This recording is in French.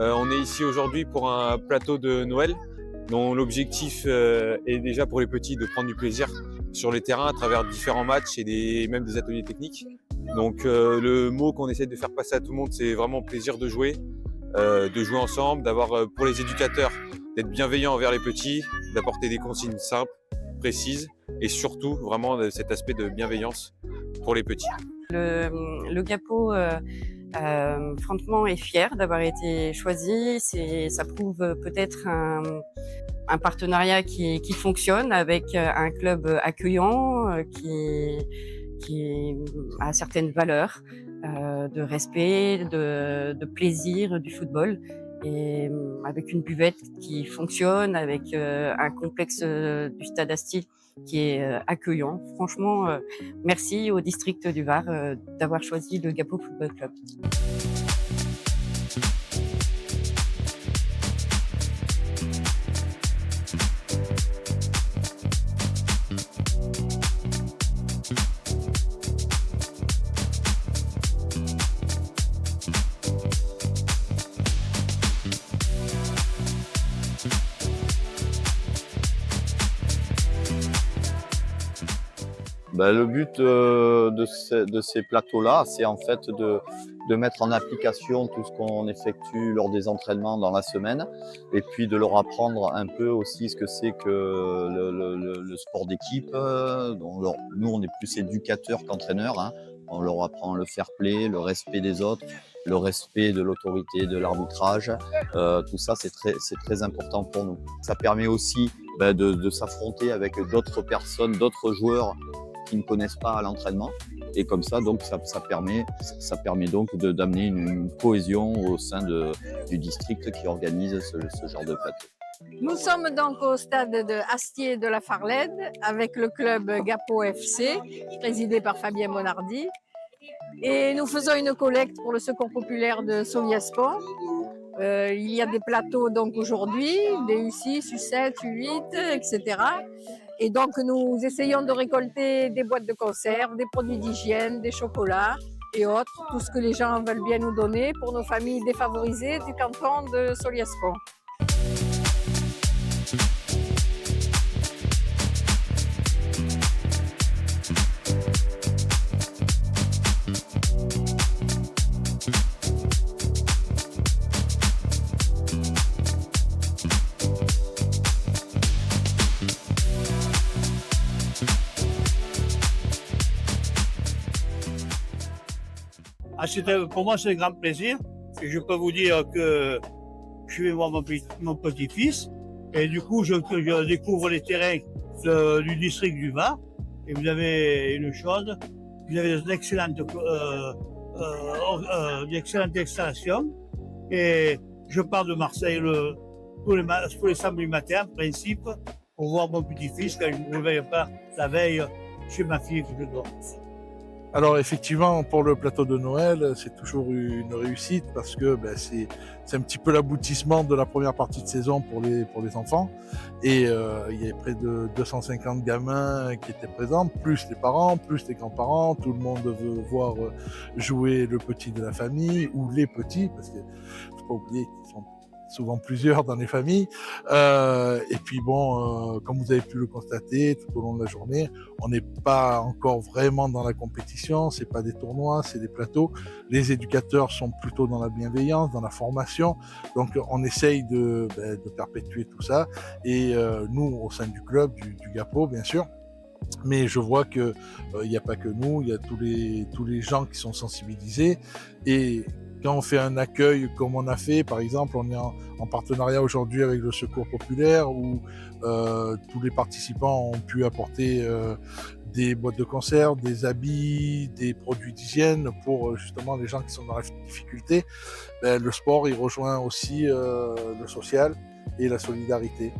On est ici aujourd'hui pour un plateau de Noël dont l'objectif est déjà pour les petits de prendre du plaisir sur les terrains à travers différents matchs et même des ateliers techniques. Donc le mot qu'on essaie de faire passer à tout le monde, c'est vraiment plaisir de jouer ensemble, d'avoir pour les éducateurs d'être bienveillants envers les petits, d'apporter des consignes simples, précises et surtout vraiment cet aspect de bienveillance pour les petits. Le GAPO, franchement, est fier d'avoir été choisi. Ça prouve peut-être un partenariat qui fonctionne avec un club accueillant, qui a certaines valeurs de respect, de plaisir du football. Et avec une buvette qui fonctionne, avec un complexe du Stade Asti qui est accueillant. Franchement, merci au district du Var d'avoir choisi le Gapo Football Club. Le but de ces plateaux-là, c'est en fait de mettre en application tout ce qu'on effectue lors des entraînements dans la semaine et puis de leur apprendre un peu aussi ce que c'est que le sport d'équipe. Nous, on est plus éducateurs qu'entraîneurs, hein. On leur apprend le fair play, le respect des autres, le respect de l'autorité, de l'arbitrage. Tout ça, c'est très important pour nous. Ça permet aussi de s'affronter avec d'autres personnes, d'autres joueurs qui ne connaissent pas à l'entraînement. Et comme ça, donc, ça permet donc d'amener une cohésion au sein du district qui organise ce genre de plateau. Nous sommes donc au stade de Astier de la Farlède avec le club Gapo FC, présidé par Fabien Monardi. Et nous faisons une collecte pour le secours populaire de Solliès-Pont. Il y a des plateaux donc aujourd'hui, des U6, U7, U8, etc. Et donc nous essayons de récolter des boîtes de conserve, des produits d'hygiène, des chocolats et autres, tout ce que les gens veulent bien nous donner pour nos familles défavorisées du canton de Solliès-Pont. Pour moi, c'est un grand plaisir. Et je peux vous dire que je vais voir mon petit-fils et du coup, je découvre les terrains du district du Var. Et vous avez une chose, vous avez d'excellentes installations. Et je pars de Marseille tous les samedis matin, en principe, pour voir mon petit-fils quand je ne me réveille pas la veille chez ma fille que je dors. Alors effectivement, pour le plateau de Noël, c'est toujours une réussite parce que c'est un petit peu l'aboutissement de la première partie de saison pour les enfants. Et il y avait près de 250 gamins qui étaient présents, plus les parents, plus les grands-parents. Tout le monde veut voir jouer le petit de la famille ou les petits, parce que faut pas oublier qu'ils sont souvent plusieurs dans les familles. Et puis comme vous avez pu le constater tout au long de la journée, on n'est pas encore vraiment dans la compétition, c'est pas des tournois, c'est des plateaux. Les éducateurs sont plutôt dans la bienveillance, dans la formation. Donc on essaye de perpétuer tout ça. Et nous, au sein du club, du GAPO, bien sûr, mais je vois que il n'y a pas que nous, il y a tous les gens qui sont sensibilisés. Et quand on fait un accueil comme on a fait, par exemple, on est en partenariat aujourd'hui avec le Secours populaire où tous les participants ont pu apporter des boîtes de conserve, des habits, des produits d'hygiène pour justement les gens qui sont dans la difficulté. Le sport, il rejoint aussi le social et la solidarité.